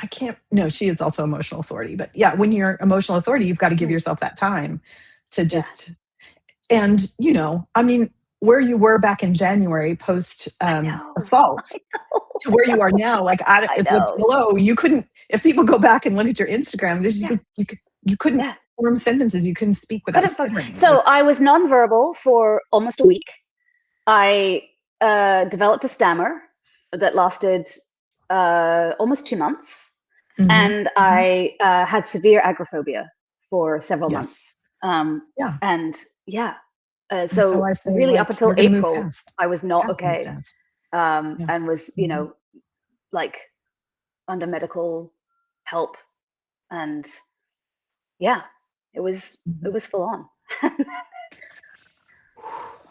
I can't, no, she is also emotional authority, but yeah, when you're emotional authority, you've got to give yourself that time to just, and I mean, where you were back in January post assault to where you are now, like it's like, hello, you couldn't, if people go back and look at your Instagram, you couldn't form sentences, you couldn't speak without stuttering. So I was nonverbal for almost a week. I developed a stammer that lasted almost 2 months, and I had severe agoraphobia for several months. So really, like, up until April, I was not okay, and was like under medical help, and it was full on.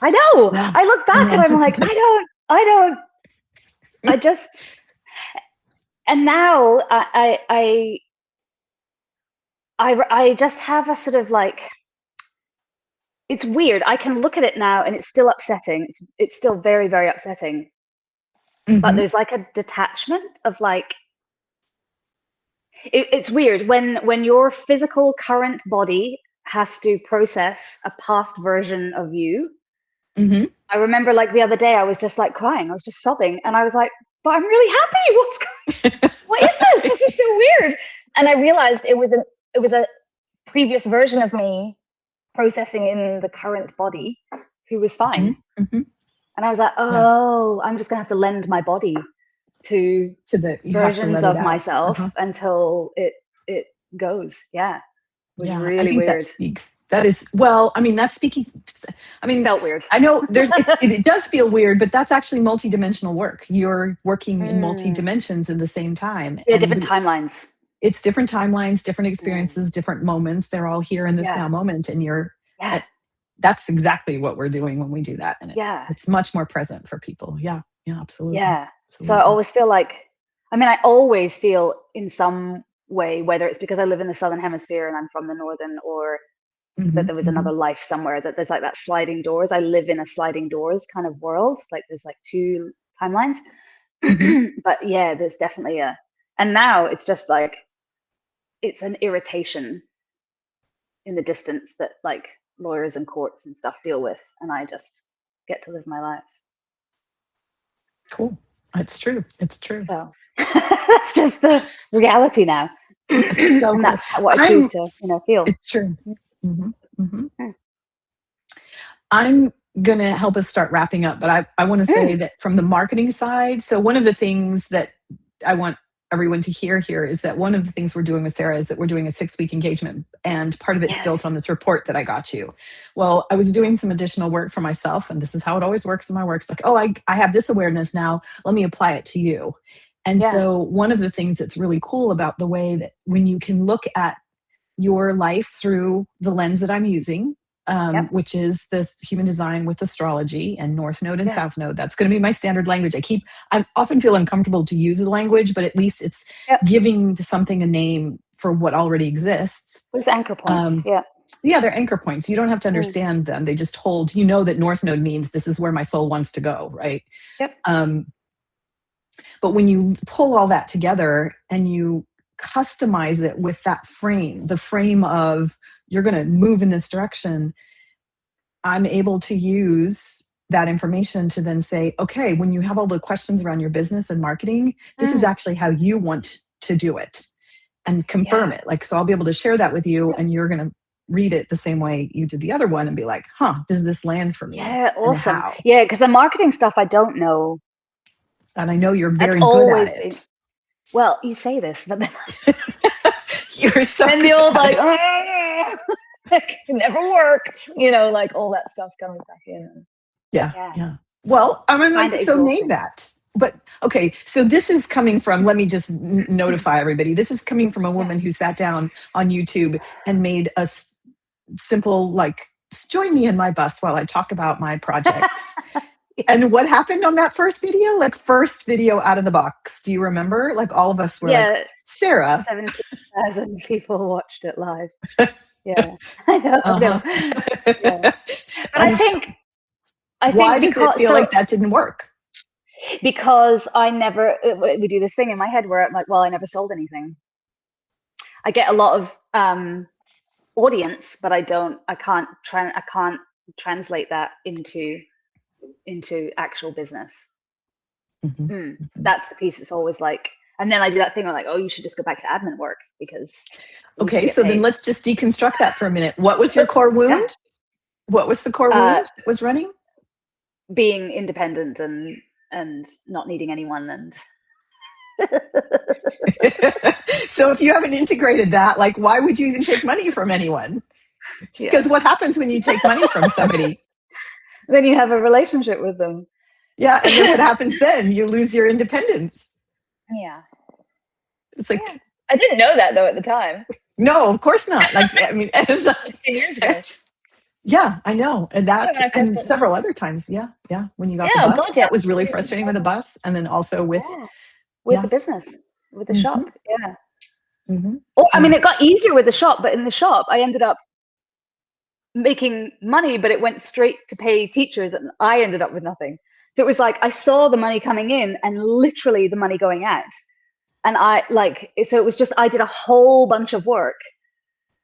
I know. Yeah. I look back and I'm like, I just, and now I just have a sort of like, it's weird. I can look at it now and it's still upsetting. It's still very, very upsetting. But there's like a detachment of like, it's weird when your physical current body has to process a past version of you. I remember like the other day, I was just like crying. I was just sobbing, and I was like, but I'm really happy. What is this? This is so weird. And I realized it was a previous version of me processing in the current body who was fine. And I was like, I'm just gonna have to lend my body to the versions of myself until it goes. Yeah. It was really I think weird. That is, well, I mean, that's speaking, I mean, felt weird. I know it does feel weird, but that's actually multidimensional work. You're working in multi-dimensions at the same time. Yeah, different timelines. It's different timelines, different experiences, different moments. They're all here in this now moment. And that's exactly what we're doing when we do that. And it's much more present for people. Yeah, absolutely. Yeah. Absolutely. So I always feel like, I always feel in some way, whether it's because I live in the Southern Hemisphere and I'm from the Northern, or that there was another life somewhere, that there's like that sliding doors. I live in a sliding doors kind of world. Like there's like two timelines. But yeah, there's definitely and now it's just like, it's an irritation in the distance that like lawyers and courts and stuff deal with. And I just get to live my life. Cool. It's true. It's true. So that's just the reality now. So and that's what I choose to, feel. It's true. I'm going to help us start wrapping up, but I want to say that from the marketing side, so one of the things that I want everyone to hear here is that one of the things we're doing with Sarah is that we're doing a 6-week engagement, and part of it's built on this report that I got you. Well, I was doing some additional work for myself, and this is how it always works in my work. It's like, oh, I have this awareness now. Let me apply it to you. And so one of the things that's really cool about the way that when you can look at your life through the lens that I'm using, which is this human design with astrology and North Node and South Node. That's going to be my standard language. I often feel uncomfortable to use the language, but at least it's giving something a name for what already exists. There's anchor points. Yeah, they're anchor points. You don't have to understand them. They just hold, that North Node means this is where my soul wants to go, right? But when you pull all that together and you customize it with that frame, the frame of you're going to move in this direction, I'm able to use that information to then say, okay, when you have all the questions around your business and marketing, this is actually how you want to do it, and confirm it. Like, so I'll be able to share that with you, and you're going to read it the same way you did the other one and be like, does this land for me? Yeah, awesome. Yeah, because the marketing stuff I don't know. And I know you're very good at it. Well, you say this, but then you're so and the old like, it never worked, like all that stuff coming back in. Yeah. Well, I'm like, so name that. But okay, so this is coming from, let me just notify everybody, this is coming from a woman who sat down on YouTube and made a simple, like, join me in my bus while I talk about my projects. And what happened on that first video? Like, first video out of the box. Do you remember? Like, all of us were like, Sarah. 17,000 people watched it live. Yeah, I know. But I think why does it feel like that didn't work? Because we do this thing in my head where I'm like, well, I never sold anything. I get a lot of audience, but I can't translate that into actual business. That's the piece. It's always like, and then I do that thing where I'm like, oh, you should just go back to admin work because. Okay, so then let's just deconstruct that for a minute. What was your core wound? What was the core wound that was running? Being independent and not needing anyone. And so if you haven't integrated that, like, why would you even take money from anyone? Because what happens when you take money from somebody? Then you have a relationship with them. Yeah, and then what happens then? You lose your independence. Yeah. It's like, I didn't know that though at the time. No, of course not. Like, I mean, it's like, 10 years ago. Yeah, I know. And that, and several other times. Yeah. When you got the bus, that was really frustrating with the bus. And then also with the business, with the shop. Yeah. Oh, I mean, it got easier with the shop, but in the shop, I ended up making money, but it went straight to pay teachers and I ended up with nothing. So it was like, I saw the money coming in and literally the money going out. And so it was just, I did a whole bunch of work.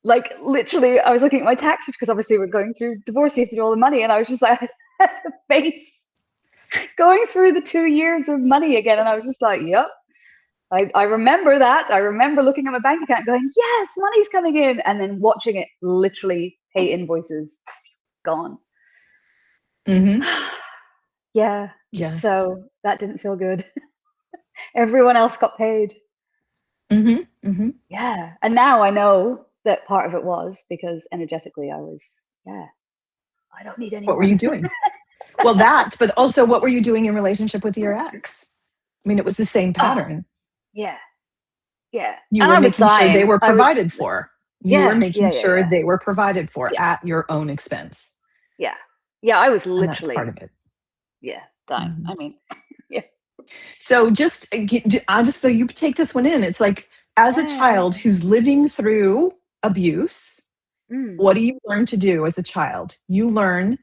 Like literally I was looking at my tax, because obviously we're going through divorce, you have to do all the money. And I was just like, I had to face going through the 2 years of money again. And I was just like, yep. I remember that. I remember looking at my bank account going, yes, money's coming in. And then watching it literally pay invoices gone. Yeah. Yes. So that didn't feel good. Everyone else got paid. Yeah. And now I know that part of it was because energetically I was, I don't need anyone. What were you doing? Well, that, but also what were you doing in relationship with your ex? I mean, it was the same pattern. Yeah. You were making sure they were provided for. You were making sure they were provided for at your own expense. Yeah, I was literally. And that's part of it. Yeah, dying. I mean, So just so you take this one in, it's like, as a child who's living through abuse, What do you learn to do as a child? You learn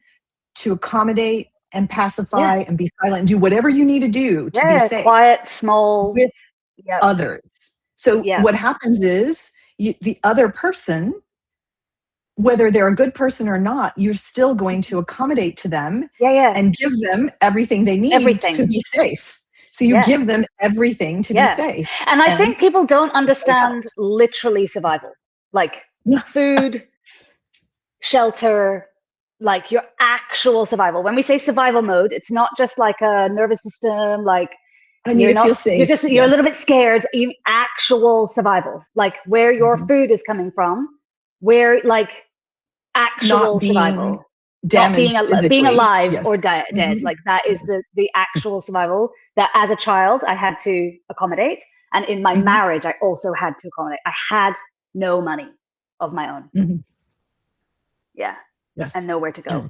to accommodate and pacify and be silent and do whatever you need to do to be safe quiet, small, with others. So what happens is the other person, whether they're a good person or not, you're still going to accommodate to them and give them everything they need to be safe. So you give them everything to be safe. And I think people don't understand literally survival, like food, shelter, like your actual survival. When we say survival mode, it's not just like a nervous system, like I need to feel safe. You're a little bit scared. You actual survival, like where your food is coming from, where like actual survival, not being alive or dead. Like that is the actual survival that as a child I had to accommodate, and in my marriage I also had to accommodate. I had no money of my own. And nowhere to go.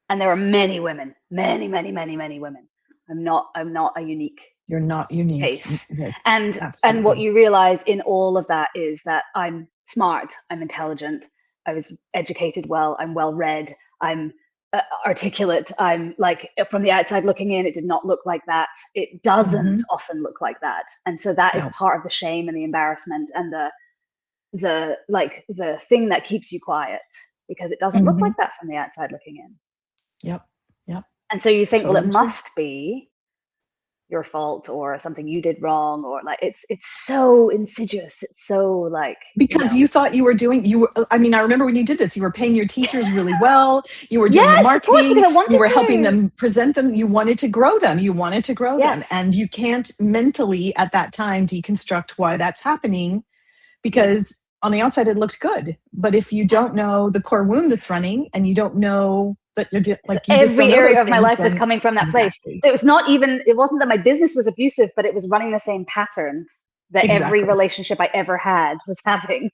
And there are many women, many women. I'm not a unique. You're not unique. Case. Yes, and what you realize in all of that is that I'm smart, I'm intelligent, I was educated well, I'm well read, I'm articulate, I'm like, from the outside looking in, it did not look like that. It doesn't often look like that. And so that is part of the shame and the embarrassment and the thing that keeps you quiet, because it doesn't look like that from the outside looking in. Yep. And so you think, well, it must be your fault or something you did wrong, or like it's so insidious. It's so like, because you thought you were doing, I remember when you did this, you were paying your teachers really well. You were doing the marketing. You were helping them present them. You wanted to grow them. And you can't mentally at that time deconstruct why that's happening, because on the outside it looks good. But if you don't know the core wound that's running, and you don't know that you're like, you just don't know every area those of my things, life was coming from that place. So it wasn't that my business was abusive, but it was running the same pattern that every relationship I ever had was having.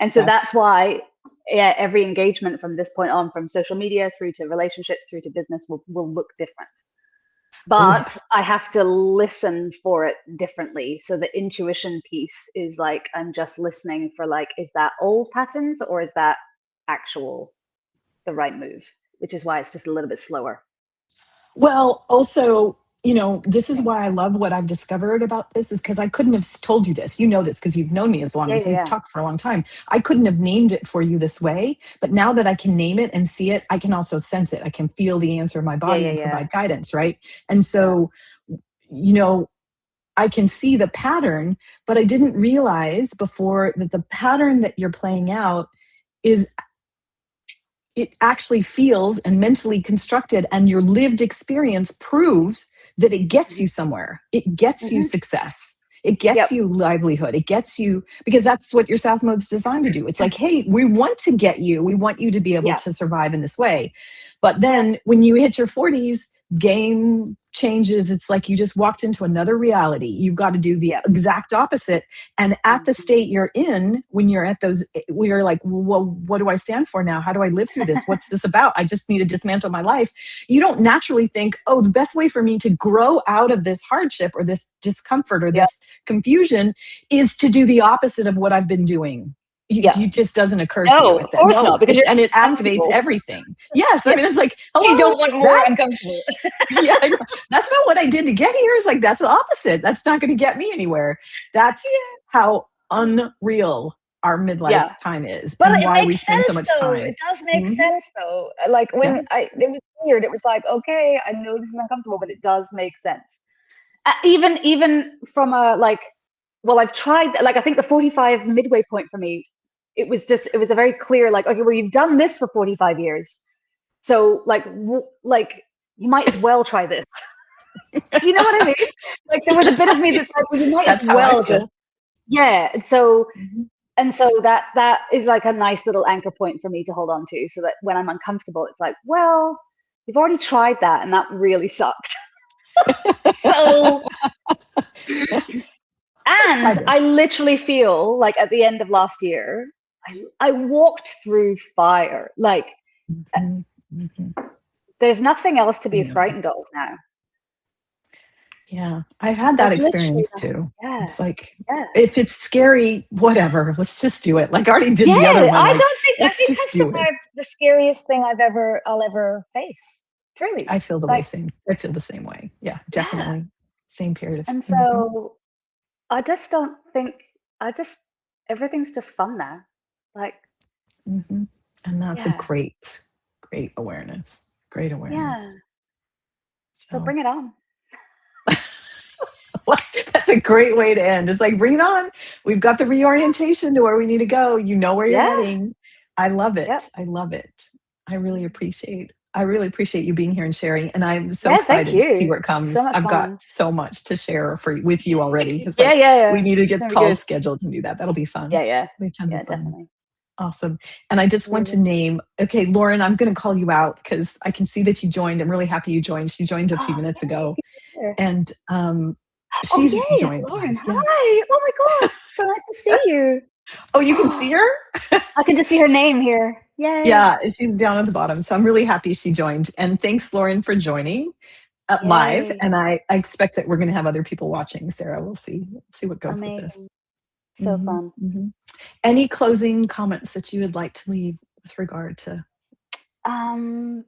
And so that's why every engagement from this point on, from social media through to relationships through to business, will look different. But I have to listen for it differently. So the intuition piece is like, I'm just listening for like, is that old patterns or is that actual the right move? Which is why it's just a little bit slower. Well, also, this is why I love what I've discovered about this, is because I couldn't have told you this. You know this because you've known me as long as we've talked for a long time. I couldn't have named it for you this way. But now that I can name it and see it, I can also sense it. I can feel the answer in my body and provide guidance, right? And so, I can see the pattern, but I didn't realize before that the pattern that you're playing out is, it actually feels and mentally constructed, and your lived experience proves that it gets you somewhere. It gets you success. It gets you livelihood. It gets you, because that's what your South Mode's designed to do. It's like, hey, we want to get you. We want you to be able to survive in this way. But then when you hit your 40s, game changes. It's like you just walked into another reality. You've got to do the exact opposite. And at the state you're in, when you're at those, we're like, well, what do I stand for now? How do I live through this? What's this about? I just need to dismantle my life. You don't naturally think, oh, the best way for me to grow out of this hardship or this discomfort or this confusion is to do the opposite of what I've been doing. You just doesn't occur to you. Of course not, because and it activates everything. Yes, I mean, it's like, hello, you don't want more uncomfortable. That's not what I did to get here. It's like, that's the opposite. That's not going to get me anywhere. That's how unreal our midlife time is, but and why we spend so much time. It does make sense, though. Like when it was weird. It was like, okay, I know this is uncomfortable, but it does make sense. Even from a like, well, I've tried. Like, I think the 45 midway point for me, it was a very clear, like, okay, well, you've done this for 45 years. So like you might as well try this. Do you know what I mean? Like, there was a bit of me that's like, well, you might as well just, And so that is like a nice little anchor point for me to hold on to, so that when I'm uncomfortable, it's like, well, you've already tried that and that really sucked. So, and I literally feel like at the end of last year, I walked through fire. Like, there's nothing else to be frightened of now. Yeah. I've had that That's literally experience too. yeah, It's like, yeah. if it's scary, whatever, let's just do it. Like I already did Yeah, the other one. Like, I let's think just I've do it. survived the scariest thing I'll ever face. Truly. I feel the way Like, same. I feel the same way. Yeah, yeah. definitely. Same period of. And Mhm, so I just don't think I just everything's just fun now. Like, mhm. And that's a yeah. great, great awareness. Great Yeah. awareness. So So bring it on. that's a great way to end. It's like, bring it on. We've got the reorientation to where we need to go. You know where you're Yeah. heading. I love Yep. it. I love it. I really appreciate you being here and sharing. And I'm so Yeah, thank excited to see you. where it So comes. much I've got fun. so much to share with you already. Because Yeah, like yeah, we yeah. need to It's get gonna be calls good. scheduled and do that. That'll be fun. Yeah, yeah. It'll be tons Yeah, of fun. definitely. Awesome. And I just want to Brilliant. name, okay, Lauren, I'm going to call you out because I can see that you joined. I'm really happy you joined. She joined a few Oh, minutes yay. ago. Good to hear. And Oh, she's yay, joined Lauren. live. Yeah. Hi. Oh my God. So nice to see you. Oh, you can see her? I can just see her name here. Yay. Yeah, she's down at the bottom. So I'm really happy she joined. And thanks, Lauren, for joining live. Yay. And I expect that we're going to have other people watching, Sarah. We'll see what goes with this. Amazing. So Hmm. fun. Hmm. Any closing comments that you would like to leave with regard to? Um,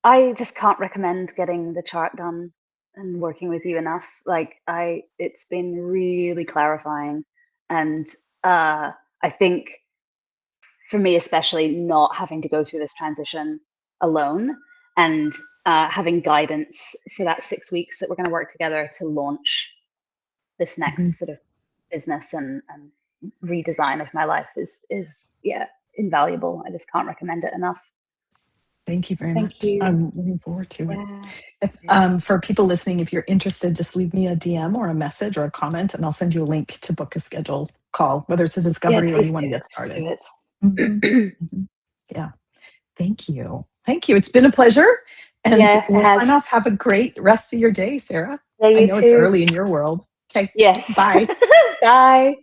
I just can't recommend getting the chart done and working with you enough. It's been really clarifying, and I think for me especially, not having to go through this transition alone and having guidance for that 6 weeks that we're going to work together to launch this Mhm. next sort of business and redesign of my life is yeah, invaluable. I just can't recommend it enough. Thank you very Thank much. you. I'm looking forward to it. Yeah. If, Yeah. for people listening, if you're interested, just leave me a DM or a message or a comment, and I'll send you a link to book a scheduled call, whether it's a Yeah, discovery or you please want do to get it. started. Do Hmm. it. Hmm. Yeah. Thank you. Thank you. It's been a pleasure. And Yeah, it we'll has. sign off. Have a great rest of your day, Sarah. Yeah, I you know it's too. early in your world. Okay. Yes. Bye. Bye.